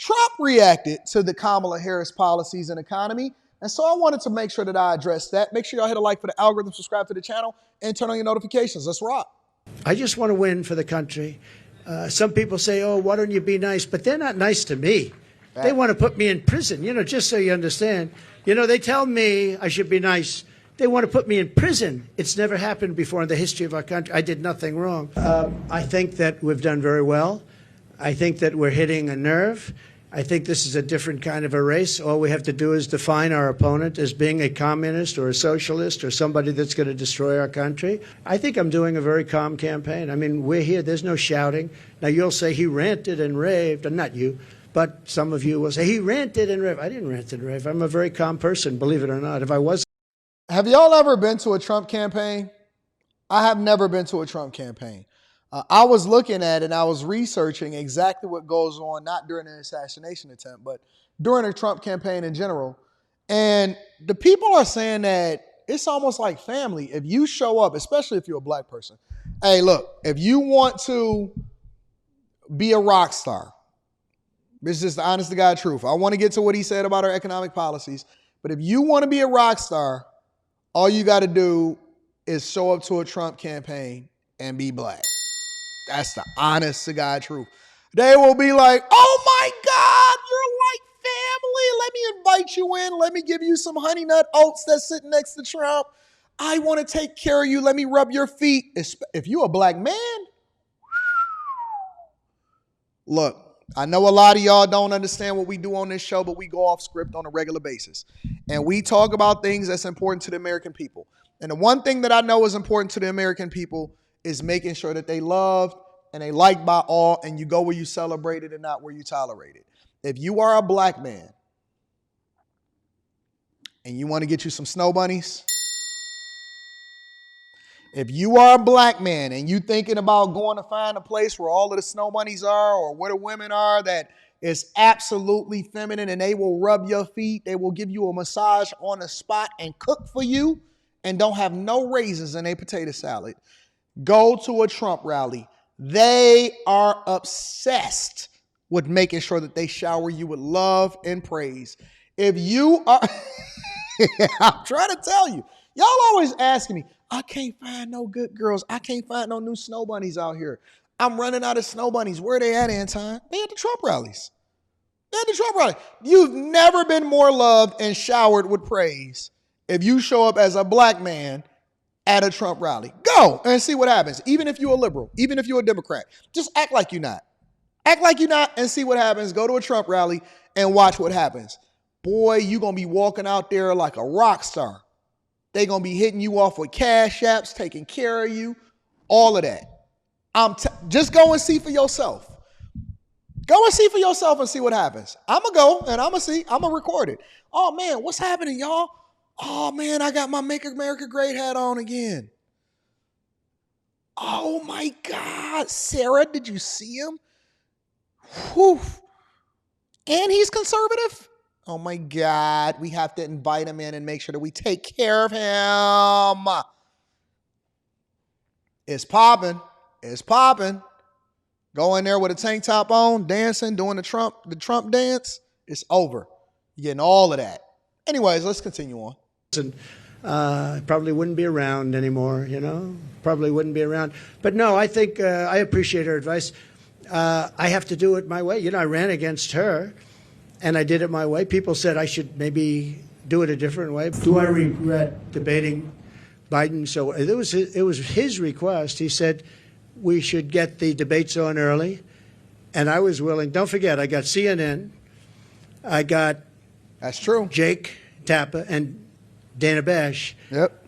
Trump reacted to the Kamala Harris policies and economy. And so I wanted to make sure that I address that. Make sure y'all hit a like for the algorithm, subscribe to the channel, and turn on your notifications. Let's rock. I just want to win for the country. Some people say, oh, why don't you be nice? But they're not nice to me. They want to put me in prison, just so you understand. They tell me I should be nice. They want to put me in prison. It's never happened before in the history of our country. I did nothing wrong. I think that we've done very well. I think that we're hitting a nerve. I think this is a different kind of a race. All we have to do is define our opponent as being a communist or a socialist or somebody that's going to destroy our country. I think I'm doing a very calm campaign. I mean, we're here. There's no shouting. Now, you'll say he ranted and raved, and not you, but some of you will say he ranted and raved. I didn't rant and rave. I'm a very calm person, believe it or not. If I was. Have y'all ever been to a Trump campaign? I have never been to a Trump campaign. I was looking at it and I was researching exactly what goes on, not during an assassination attempt, but during a Trump campaign in general. And the people are saying that it's almost like family. If you show up, especially if you're a black person, hey, look, if you want to be a rock star, this is just the honest to God truth. I want to get to what he said about our economic policies, but if you want to be a rock star, all you got to do is show up to a Trump campaign and be black. That's the honest to God truth. They will be like, oh my God, you're like family. Let me invite you in. Let me give you some honey nut oats that's sitting next to Trump. I want to take care of you. Let me rub your feet. If you're a black man, look, I know a lot of y'all don't understand what we do on this show, but we go off script on a regular basis. And we talk about things that's important to the American people. And the one thing that I know is important to the American people is making sure that they loved and they liked by all, and you go where you celebrate it and not where you tolerate it. If you are a black man and you want to get you some snow bunnies, if you are a black man and you thinking about going to find a place where all of the snow bunnies are or where the women are that is absolutely feminine and they will rub your feet, they will give you a massage on the spot and cook for you and don't have no raisins in a potato salad, go to a Trump rally. They are obsessed with making sure that they shower you with love and praise. If you are, I'm trying to tell you, y'all always asking me, I can't find no good girls. I can't find no new snow bunnies out here. I'm running out of snow bunnies. Where they at, Anton? They at the Trump rallies. They at the Trump rally. You've never been more loved and showered with praise if you show up as a black man at a Trump rally. Go and see what happens. Even if you're a liberal, even if you're a Democrat, just act like you're not. Act like you're not and see what happens. Go to a Trump rally and watch what happens. Boy, you're going to be walking out there like a rock star. They're going to be hitting you off with cash apps, taking care of you, all of that. Just go and see for yourself. Go and see for yourself and see what happens. I'm going to go and I'm going to see. I'm going to record it. Oh, man, what's happening, y'all? Oh, man, I got my Make America Great hat on again. Oh, my God. Sarah, did you see him? Whew. And he's conservative? Oh, my God. We have to invite him in and make sure that we take care of him. It's popping. It's popping. Go in there with a tank top on, dancing, doing the Trump dance. It's over. You're getting all of that. Anyways, let's continue on. Probably wouldn't be around anymore, Probably wouldn't be around. But no, I think I appreciate her advice. I have to do it my way. I ran against her, and I did it my way. People said I should maybe do it a different way. Do I regret debating Biden? So it was his request. He said we should get the debates on early, and I was willing. Don't forget, I got CNN. I got That's true. Jake Tapper and Dana Bash. Yep.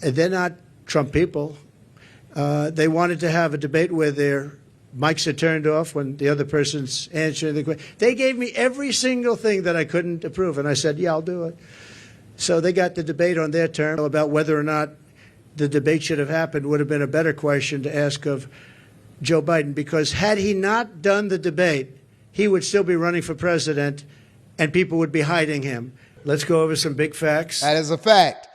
They're not Trump people. They wanted to have a debate where their mics are turned off when the other person's answering the question. They gave me every single thing that I couldn't approve, and I said, yeah, I'll do it. So they got the debate on their term. About whether or not the debate should have happened would have been a better question to ask of Joe Biden, because had he not done the debate, he would still be running for president, and people would be hiding him. Let's go over some big facts. That is a fact.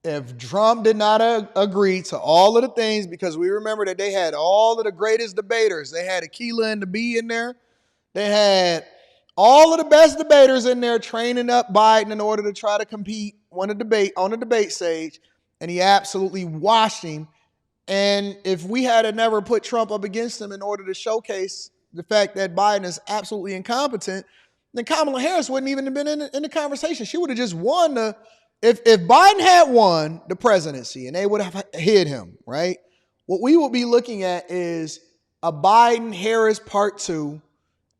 If Trump did not agree to all of the things, because we remember that they had all of the greatest debaters. They had Akilah and the Bee in there. They had All of the best debaters in there training up Biden in order to try to compete on the debate stage, and he absolutely washed him. And if we had never put Trump up against him in order to showcase the fact that Biden is absolutely incompetent, then Kamala Harris wouldn't even have been in the conversation. She would have just won if Biden had won the presidency and they would have hid him, right? What we would be looking at is a Biden-Harris part 2.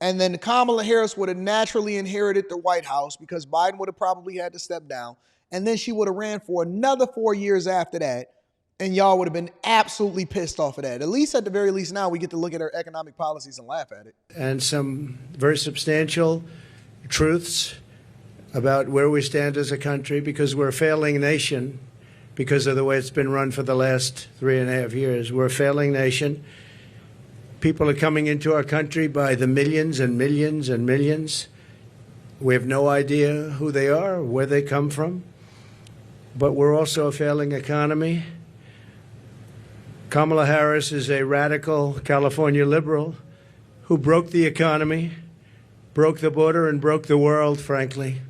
And then Kamala Harris would have naturally inherited the White House because Biden would have probably had to step down. And then she would have ran for another 4 years after that. And y'all would have been absolutely pissed off of that. At least at the very least now we get to look at her economic policies and laugh at it. And some very substantial truths about where we stand as a country, because we're a failing nation because of the way it's been run for the last 3.5 years. We're a failing nation. People are coming into our country by the millions and millions and millions. We have no idea who they are, where they come from. But we're also a failing economy. Kamala Harris is a radical California liberal who broke the economy, broke the border, and broke the world, frankly.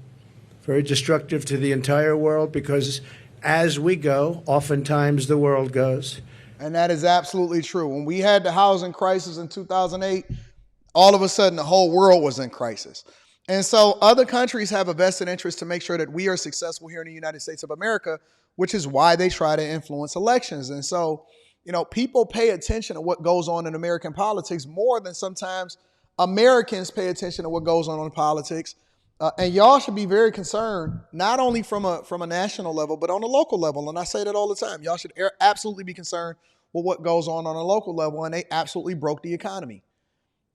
Very destructive to the entire world, because as we go, oftentimes the world goes. And that is absolutely true. When we had the housing crisis in 2008, all of a sudden the whole world was in crisis. And so other countries have a vested interest to make sure that we are successful here in the United States of America, which is why they try to influence elections. And so, people pay attention to what goes on in American politics more than sometimes Americans pay attention to what goes on in politics. And y'all should be very concerned, not only from a national level, but on a local level. And I say that all the time. Y'all should absolutely be concerned with what goes on a local level. And they absolutely broke the economy.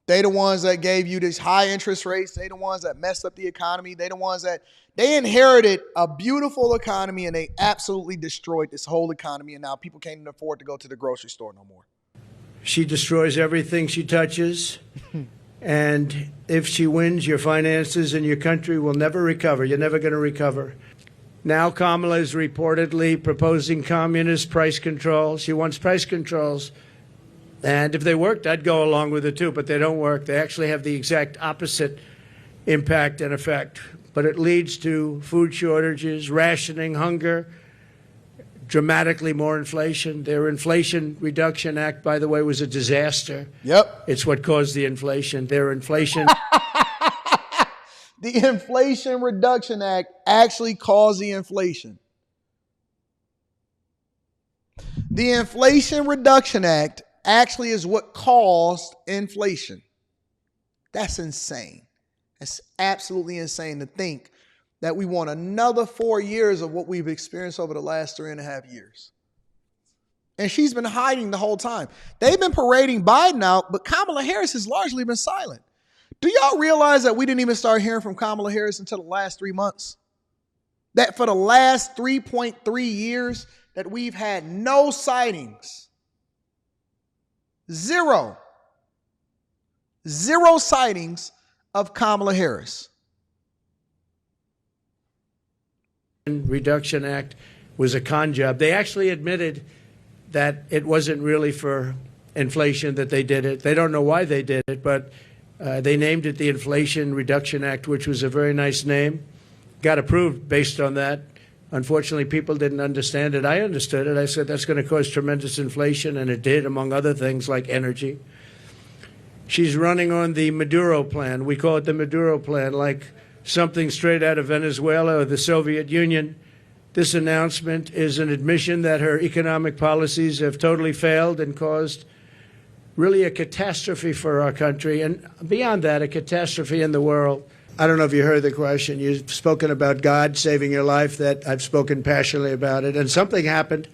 They the ones that gave you these high interest rates. They the ones that messed up the economy. They the ones that they inherited a beautiful economy and they absolutely destroyed this whole economy. And now people can't even afford to go to the grocery store no more. She destroys everything she touches. And if she wins, your finances and your country will never recover. You're never going to recover. Now Kamala is reportedly proposing communist price controls. She wants price controls. And if they worked, I'd go along with it too, but they don't work. They actually have the exact opposite impact and effect. But it leads to food shortages, rationing, hunger, dramatically more inflation. Their Inflation Reduction Act, by the way, was a disaster. Yep. It's what caused the inflation. Their inflation... The Inflation Reduction Act actually caused the inflation. The Inflation Reduction Act actually is what caused inflation. That's insane. It's absolutely insane to think that we want another 4 years of what we've experienced over the last 3.5 years. And she's been hiding the whole time. They've been parading Biden out, but Kamala Harris has largely been silent. Do y'all realize that we didn't even start hearing from Kamala Harris until the last 3 months? That for the last 3.3 years that we've had no sightings. Zero sightings of Kamala Harris. Reduction Act was a con job. They actually admitted that it wasn't really for inflation that they did it. They don't know why they did it, but they named it the Inflation Reduction Act, which was a very nice name. Got approved based on that. Unfortunately, people didn't understand it. I understood it. I said that's going to cause tremendous inflation, and it did, among other things like energy. She's running on the Maduro plan. We call it the Maduro plan, like something straight out of Venezuela or the Soviet Union. This announcement is an admission that her economic policies have totally failed and caused really a catastrophe for our country, and beyond that, a catastrophe in the world. I don't know if you heard the question. You've spoken about God saving your life. That I've spoken passionately about it. And something happened,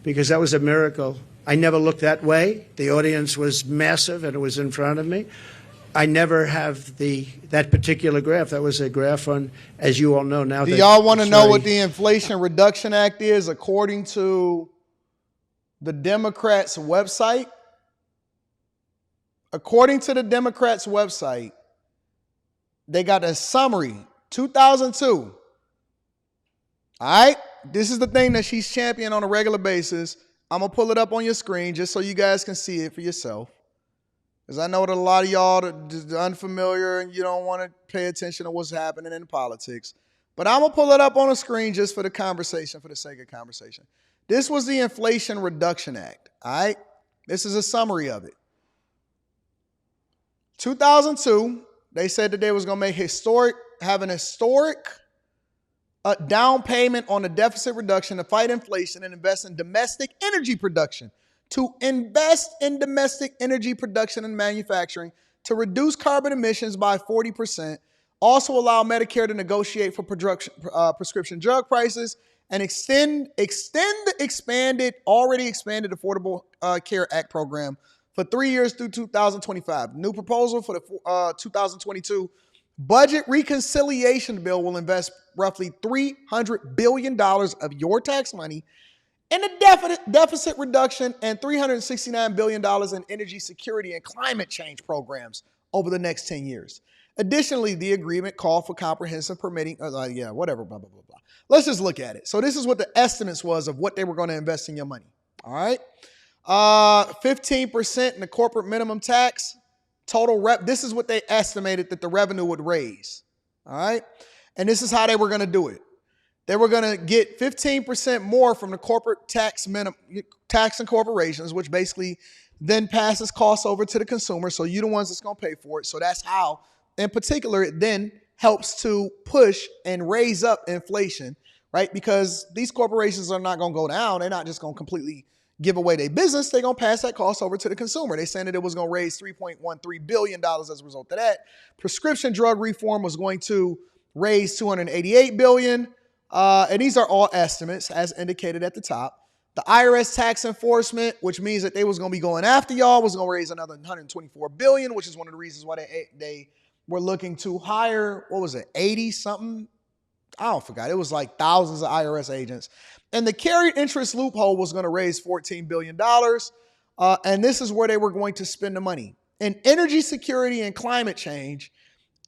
because that was a miracle. I never looked that way. The audience was massive, and it was in front of me. I never have that particular graph. That was a graph on, as you all know now. Do y'all want to know what the Inflation Reduction Act is according to the Democrats' website? According to the Democrats' website, they got a summary, 2002. All right? This is the thing that she's championing on a regular basis. I'm going to pull it up on your screen just so you guys can see it for yourself. because I know that a lot of y'all are unfamiliar and you don't want to pay attention to what's happening in politics. But I'm going to pull it up on a screen just for the conversation, for the sake of conversation. This was the Inflation Reduction Act, all right? This is a summary of it. 2002, they said that they was going to have an historic down payment on the deficit reduction to fight inflation and invest in domestic energy production. To invest in domestic energy production and manufacturing to reduce carbon emissions by 40%, also allow Medicare to negotiate for prescription drug prices, and extend the already expanded Affordable Care Act program for 3 years through 2025. New proposal for the 2022 budget reconciliation bill will invest roughly $300 billion of your tax money in a deficit reduction and $369 billion in energy security and climate change programs over the next 10 years. Additionally, the agreement called for comprehensive permitting, whatever, blah, blah, blah, blah. Let's just look at it. So this is what the estimates was of what they were going to invest in your money, all right? 15% in the corporate minimum tax, this is what they estimated that the revenue would raise, all right? And this is how they were going to do it. They were going to get 15% more from the corporate tax and corporations, which basically then passes costs over to the consumer. So you're the ones that's going to pay for it. So that's how, in particular, it then helps to push and raise up inflation, right? Because these corporations are not going to go down. They're not just going to completely give away their business. They're going to pass that cost over to the consumer. They said that it was going to raise $3.13 billion as a result of that. Prescription drug reform was going to raise $288 billion. And these are all estimates as indicated at the top. The IRS tax enforcement, which means that they was going to be going after y'all, was going to raise another $124 billion, which is one of the reasons why they were looking to hire, 80 something? I don't forget. It was like thousands of IRS agents. And the carried interest loophole was going to raise $14 billion. And this is where they were going to spend the money. In energy security and climate change,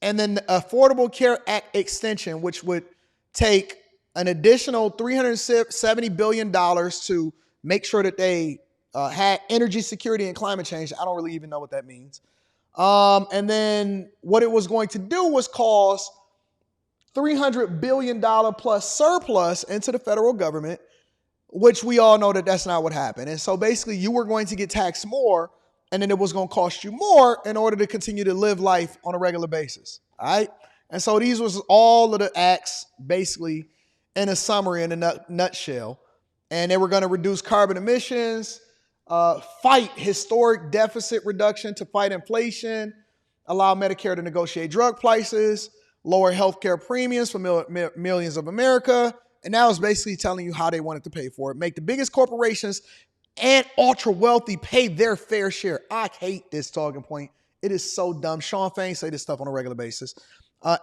and then the Affordable Care Act extension, which would take an additional $370 billion to make sure that they had energy security and climate change. I don't really even know what that means. And then what it was going to do was cause $300 billion plus surplus into the federal government, which we all know that that's not what happened. And so basically you were going to get taxed more, and then it was going to cost you more in order to continue to live life on a regular basis. All right. And so these was all of the acts basically in a summary, in a nutshell. And they were going to reduce carbon emissions, fight historic deficit reduction to fight inflation, allow Medicare to negotiate drug prices, lower healthcare premiums for millions of America. And now it's basically telling you how they wanted to pay for it. Make the biggest corporations and ultra wealthy pay their fair share. I hate this talking point. It is so dumb. Sean Fain say this stuff on a regular basis.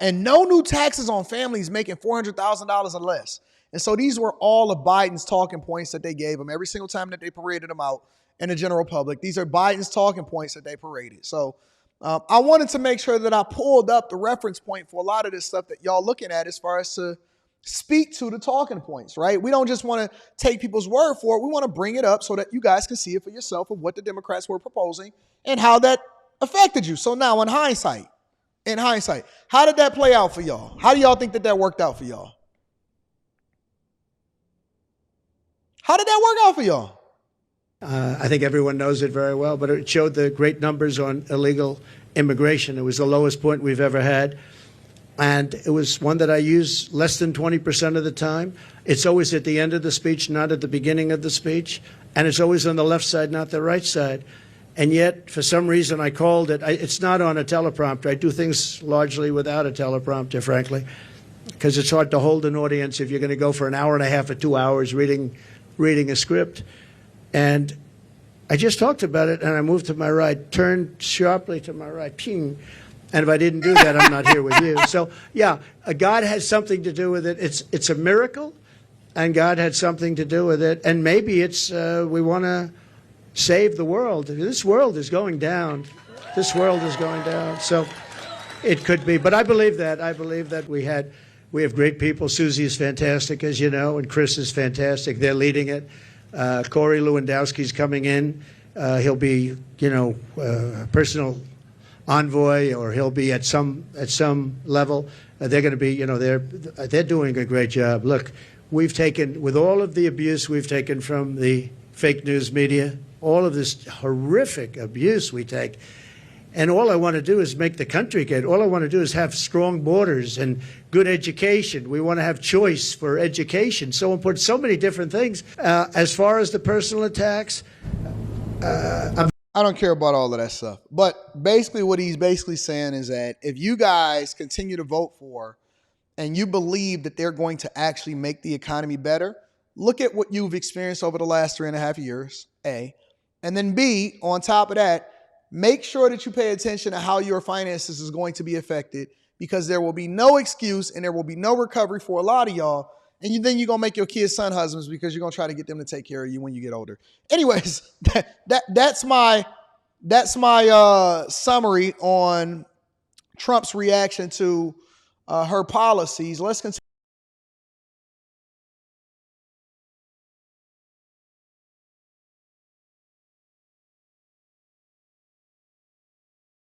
And no new taxes on families making $400,000 or less. And so these were all of Biden's talking points that they gave him every single time that they paraded them out in the general public. These are Biden's talking points that they paraded. So I wanted to make sure that I pulled up the reference point for a lot of this stuff that y'all looking at as far as to speak to the talking points, right? We don't just want to take people's word for it. We want to bring it up so that you guys can see it for yourself of what the Democrats were proposing and how that affected you. So now in hindsight, how did that play out for y'all? How do y'all think that worked out for y'all? How did that work out for y'all? I think everyone knows it very well, but it showed the great numbers on illegal immigration. It was the lowest point we've ever had. And it was one that I use less than 20% of the time. It's always at the end of the speech, not at the beginning of the speech. And it's always on the left side, not the right side. And yet, for some reason, I called it. It's not on a teleprompter. I do things largely without a teleprompter, frankly, because it's hard to hold an audience if you're going to go for an hour and a half or 2 hours reading a script. And I just talked about it, and I moved to my right, turned sharply to my right, ping. And if I didn't do that, I'm not here with you. So, yeah, God has something to do with it. It's a miracle, and God had something to do with it. And maybe it's we want to save the world. This world is going down. This world is going down. So it could be. But I believe that. I believe that we have great people. Susie is fantastic, as you know, and Chris is fantastic. They're leading it. Corey Lewandowski's coming in He'll be, personal envoy, or he'll be at some level. They're going to be, they're doing a great job. Look, we've taken, with all of the abuse we've taken from the fake news media, all of this horrific abuse we take, and all I want to do is make the country good. All I want to do is have strong borders and good education. We want to have choice for education. So important, so many different things. As far as the personal attacks, I don't care about all of that stuff. But basically what he's basically saying is that if you guys continue to vote for and you believe that they're going to actually make the economy better, look at what you've experienced over the last 3.5 years, A. And then B, on top of that, make sure that you pay attention to how your finances is going to be affected, because there will be no excuse and there will be no recovery for a lot of y'all. And then you're going to make your kids son husbands because you're going to try to get them to take care of you when you get older. Anyways, that's my summary on Trump's reaction to her policies. Let's continue.